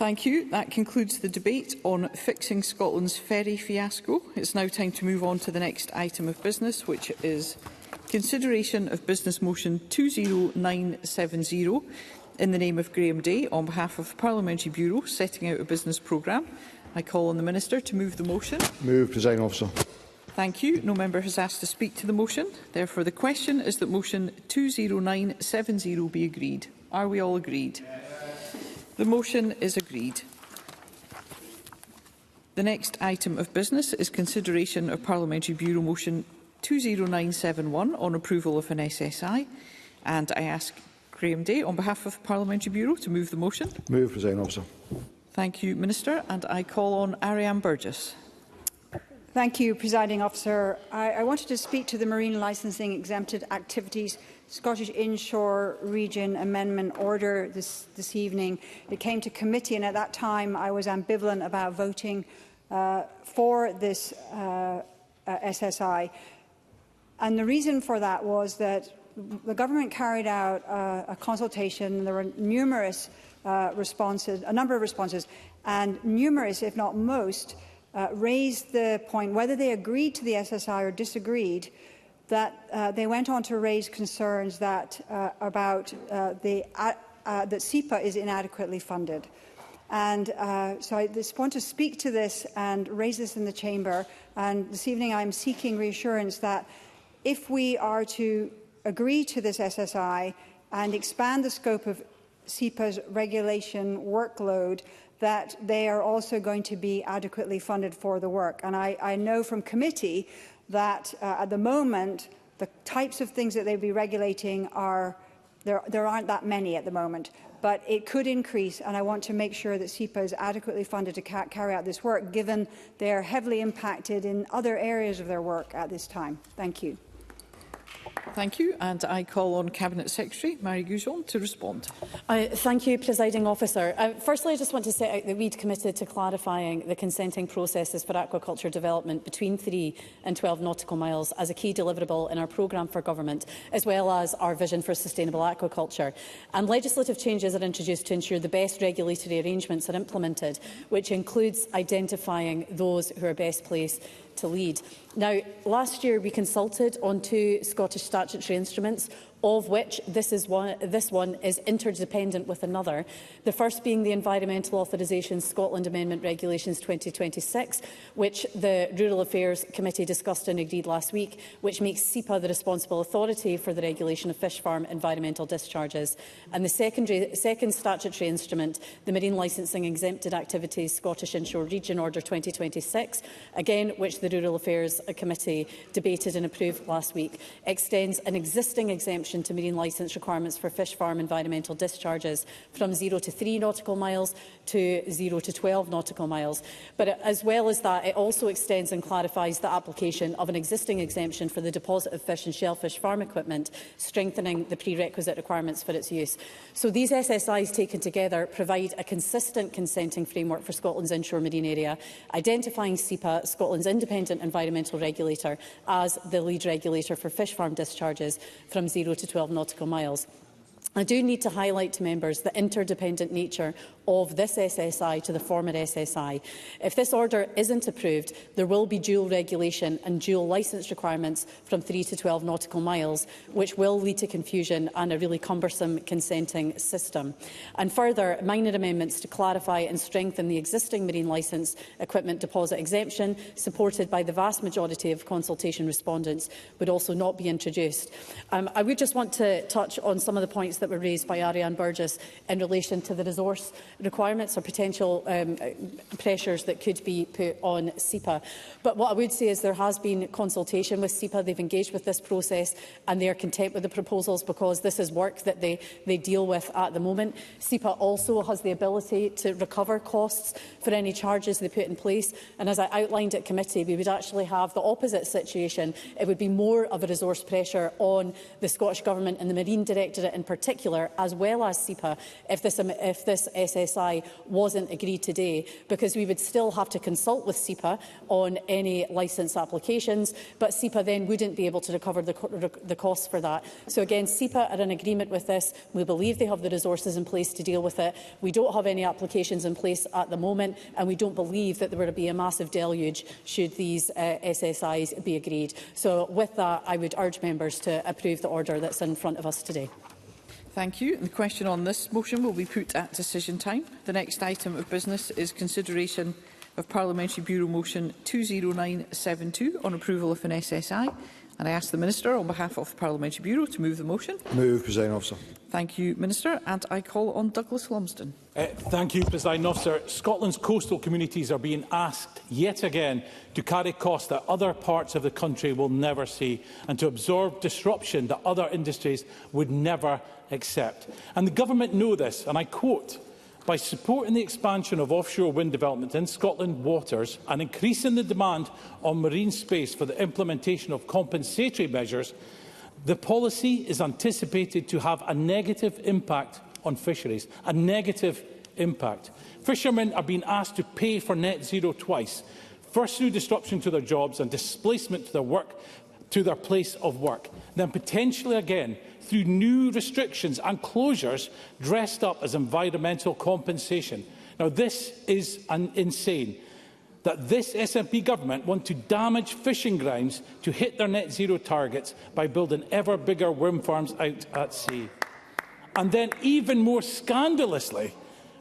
Thank you. That concludes the debate on fixing Scotland's ferry fiasco. It's now time to move on to the next item of business, which is consideration of Business Motion 20970 in the name of Graham Day on behalf of Parliamentary Bureau setting out a business programme. I call on the Minister to move the motion. Move, Presiding Officer. Thank you. No member has asked to speak to the motion. Therefore, the question is that motion 20970 be agreed. Are we all agreed? The motion is agreed. The next item of business is consideration of Parliamentary Bureau Motion 20971 on approval of an SSI. And I ask Graham Day, on behalf of Parliamentary Bureau, to move the motion. Move, Presiding Officer. Thank you, Minister. And I call on Ariane Burgess. Thank you, Presiding Officer. I wanted to speak to the Marine Licensing Exempted Activities Scottish Inshore Region Amendment Order this evening. It came to committee, and at that time I was ambivalent about voting for this SSI. And the reason for that was that the government carried out a consultation, and there were numerous responses, a number of responses, and numerous, if not most, raised the point, whether they agreed to the SSI or disagreed, that they went on to raise concerns that about that SEPA is inadequately funded. And so I just want to speak to this and raise this in the Chamber. And this evening I am seeking reassurance that if we are to agree to this SSI and expand the scope of SEPA's regulation workload, that they are also going to be adequately funded for the work. And I know from committee that at the moment, the types of things that they'll be regulating there aren't that many at the moment, but it could increase, and I want to make sure that SEPA is adequately funded to carry out this work, given they are heavily impacted in other areas of their work at this time. Thank you. Thank you. And I call on Cabinet Secretary Marie Goujon to respond. Thank you, Presiding Officer. Firstly, I just want to set out that we'd committed to clarifying the consenting processes for aquaculture development between 3 and 12 nautical miles as a key deliverable in our programme for government, as well as our vision for sustainable aquaculture. And legislative changes are introduced to ensure the best regulatory arrangements are implemented, which includes identifying those who are best placed to lead. Now, last year we consulted on 2 Scottish statutory instruments, of which this one is interdependent with another. The first being the Environmental Authorisation Scotland Amendment Regulations 2026, which the Rural Affairs Committee discussed and agreed last week, which makes SEPA the responsible authority for the regulation of fish farm environmental discharges. And the second statutory instrument, the Marine Licensing Exempted Activities Scottish Inshore Region Order 2026, again which the Rural Affairs Committee debated and approved last week, extends an existing exemption to marine licence requirements for fish farm environmental discharges from 0 to 3 nautical miles to 0 to 12 nautical miles. But as well as that, it also extends and clarifies the application of an existing exemption for the deposit of fish and shellfish farm equipment, strengthening the prerequisite requirements for its use. So these SSIs taken together provide a consistent consenting framework for Scotland's inshore marine area, identifying SEPA, Scotland's independent environmental regulator, as the lead regulator for fish farm discharges from 0 to 12 nautical miles. I do need to highlight to members the interdependent nature of this SSI to the former SSI. If this order isn't approved, there will be dual regulation and dual licence requirements from 3 to 12 nautical miles, which will lead to confusion and a really cumbersome consenting system. And further, minor amendments to clarify and strengthen the existing marine licence equipment deposit exemption, supported by the vast majority of consultation respondents, would also not be introduced. I would just want to touch on some of the points that were raised by Ariane Burgess in relation to the resource requirements or potential pressures that could be put on SEPA. But what I would say is there has been consultation with SEPA. They've engaged with this process and they are content with the proposals because this is work that they deal with at the moment. SEPA also has the ability to recover costs for any charges they put in place. And as I outlined at committee, we would actually have the opposite situation. It would be more of a resource pressure on the Scottish Government and the Marine Directorate in particular, particular, as well as SEPA, if this SSI wasn't agreed today, because we would still have to consult with SEPA on any licence applications, but SEPA then wouldn't be able to recover the costs for that. So again, SEPA are in agreement with this. We believe they have the resources in place to deal with it. We don't have any applications in place at the moment, and we don't believe that there would be a massive deluge should these SSIs be agreed. So with that, I would urge members to approve the order that's in front of us today. Thank you. The question on this motion will be put at decision time. The next item of business is consideration of Parliamentary Bureau Motion 20972 on approval of an SSI. And I ask the Minister, on behalf of the Parliamentary Bureau, to move the motion. Move, Presiding Officer. Thank you, Minister. And I call on Douglas Lumsden. Thank you, Presiding Officer. Scotland's coastal communities are being asked yet again to carry costs that other parts of the country will never see, and to absorb disruption that other industries would never accept. And the Government know this, and I quote, "By supporting the expansion of offshore wind development in Scotland waters and increasing the demand on marine space for the implementation of compensatory measures, the policy is anticipated to have a negative impact on fisheries." A negative impact. Fishermen are being asked to pay for net zero twice. First through disruption to their jobs and displacement to their place of work. Then potentially again through new restrictions and closures dressed up as environmental compensation. Now, this is insane. That this SNP government want to damage fishing grounds to hit their net zero targets by building ever bigger worm farms out at sea. And then, even more scandalously,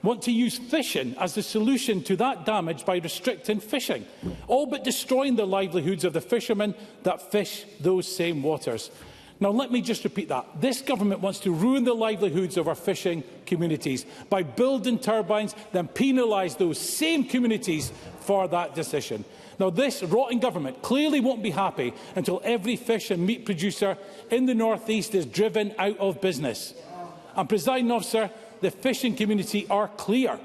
want to use fishing as the solution to that damage by restricting fishing, all but destroying the livelihoods of the fishermen that fish those same waters. Now, let me just repeat that. This government wants to ruin the livelihoods of our fishing communities by building turbines, then penalise those same communities for that decision. Now, this rotting government clearly won't be happy until every fish and meat producer in the North East is driven out of business. And, Presiding Officer, the fishing community are clear.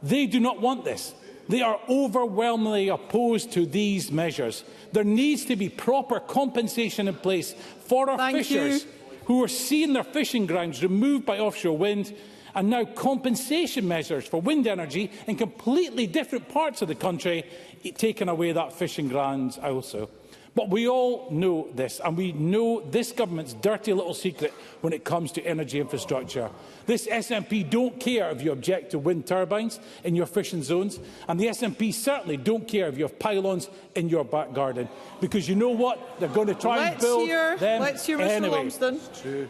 They do not want this. They are overwhelmingly opposed to these measures. There needs to be proper compensation in place for our fishers who are seeing their fishing grounds removed by offshore wind, and now compensation measures for wind energy in completely different parts of the country, taking away that fishing grounds also. But we all know this, and we know this government's dirty little secret when it comes to energy infrastructure. This SNP don't care if you object to wind turbines in your fishing zones, and the SNP certainly don't care if you have pylons in your back garden, because you know what? They're going to try and build them anyway.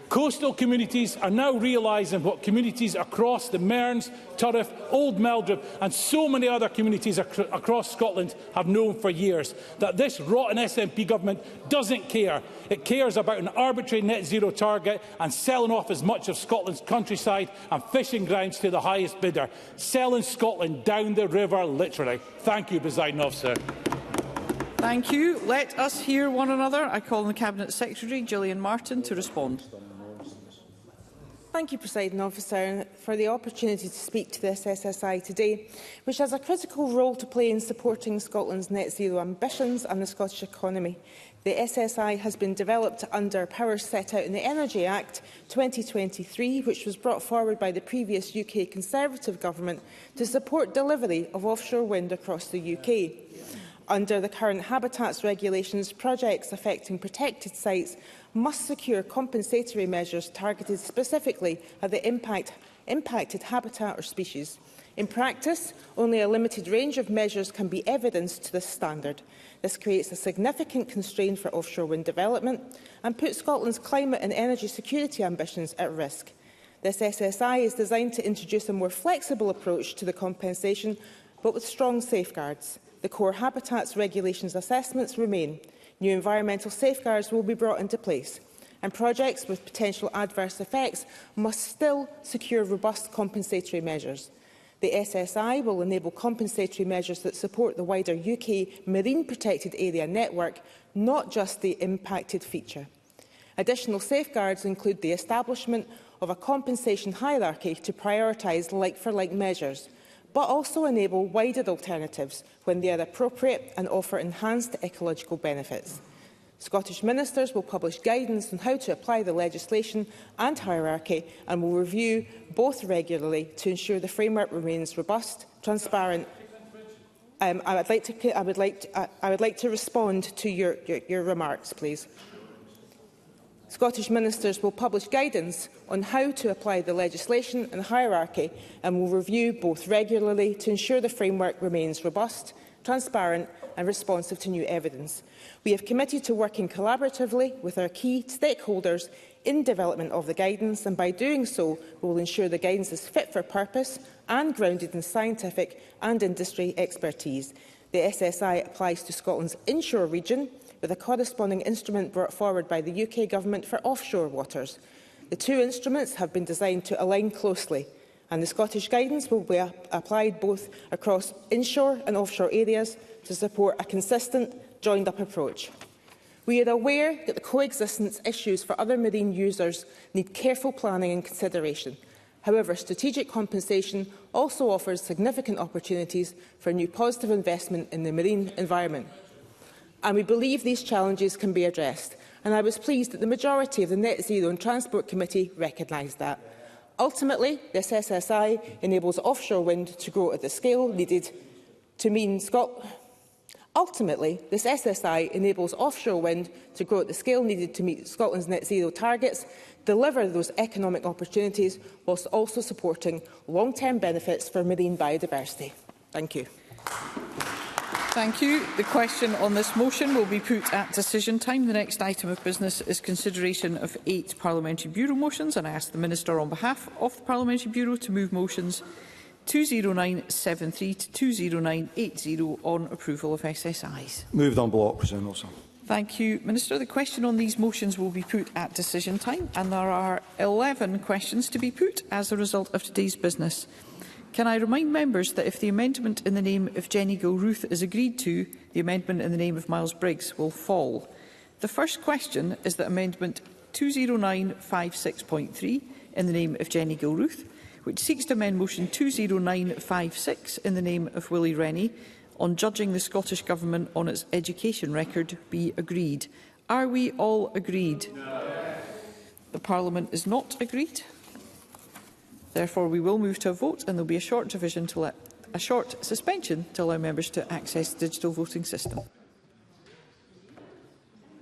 Coastal communities are now realising what communities across the Mearns, Turriff, Old Meldrum and so many other communities across Scotland have known for years, that this rotten SNP government doesn't care. It cares about an arbitrary net zero target and selling off as much of Scotland's countryside and fishing grounds to the highest bidder, selling Scotland down the river, literally. Thank you, Presiding Officer. Thank you. Let us hear one another. I call on the Cabinet Secretary, Gillian Martin, to respond. Thank you, Presiding Officer, for the opportunity to speak to this SSI today, which has a critical role to play in supporting Scotland's net zero ambitions and the Scottish economy. The SSI has been developed under powers set out in the Energy Act 2023, which was brought forward by the previous UK Conservative government to support delivery of offshore wind across the UK. Under the current habitats regulations, projects affecting protected sites must secure compensatory measures targeted specifically at the impacted habitat or species. In practice, only a limited range of measures can be evidenced to this standard. This creates a significant constraint for offshore wind development and puts Scotland's climate and energy security ambitions at risk. This SSI is designed to introduce a more flexible approach to the compensation, but with strong safeguards. The core habitats regulations assessments remain. New environmental safeguards will be brought into place, and projects with potential adverse effects must still secure robust compensatory measures. The SSI will enable compensatory measures that support the wider UK marine protected area network, not just the impacted feature. Additional safeguards include the establishment of a compensation hierarchy to prioritise like-for-like measures, but also enable wider alternatives when they are appropriate and offer enhanced ecological benefits. Scottish ministers will publish guidance on how to apply the legislation and hierarchy and will review both regularly to ensure the framework remains robust, transparent. I would like to respond to your remarks, please. Scottish ministers will publish guidance on how to apply the legislation and hierarchy and will review both regularly to ensure the framework remains robust, transparent and responsive to new evidence. We have committed to working collaboratively with our key stakeholders in development of the guidance, and by doing so, we will ensure the guidance is fit for purpose and grounded in scientific and industry expertise. The SSI applies to Scotland's inshore region, with a corresponding instrument brought forward by the UK Government for offshore waters. The two instruments have been designed to align closely, and the Scottish guidance will be applied both across inshore and offshore areas to support a consistent, joined-up approach. We are aware that the coexistence issues for other marine users need careful planning and consideration. However, strategic compensation also offers significant opportunities for new positive investment in the marine environment. And we believe these challenges can be addressed, and I was pleased that the majority of the Net Zero and Transport Committee recognised that. Ultimately, this SSI enables offshore wind to grow at the scale needed to meet Scotland's net zero targets, deliver those economic opportunities, whilst also supporting long-term benefits for marine biodiversity. Thank you. Thank you. The question on this motion will be put at decision time. The next item of business is consideration of 8 Parliamentary Bureau motions, and I ask the Minister on behalf of the Parliamentary Bureau to move motions 20973 to 20980 on approval of SSIs. Moved en bloc, Presiding Officer. Thank you, Minister. The question on these motions will be put at decision time, and there are 11 questions to be put as a result of today's business. Can I remind members that if the amendment in the name of Jenny Gilruth is agreed to, the amendment in the name of Miles Briggs will fall. The first question is that Amendment 20956.3 in the name of Jenny Gilruth, which seeks to amend Motion 20956 in the name of Willie Rennie on judging the Scottish Government on its education record, be agreed. Are we all agreed? No. The Parliament is not agreed. Therefore, we will move to a vote, and there will be a short suspension to allow members to access the digital voting system.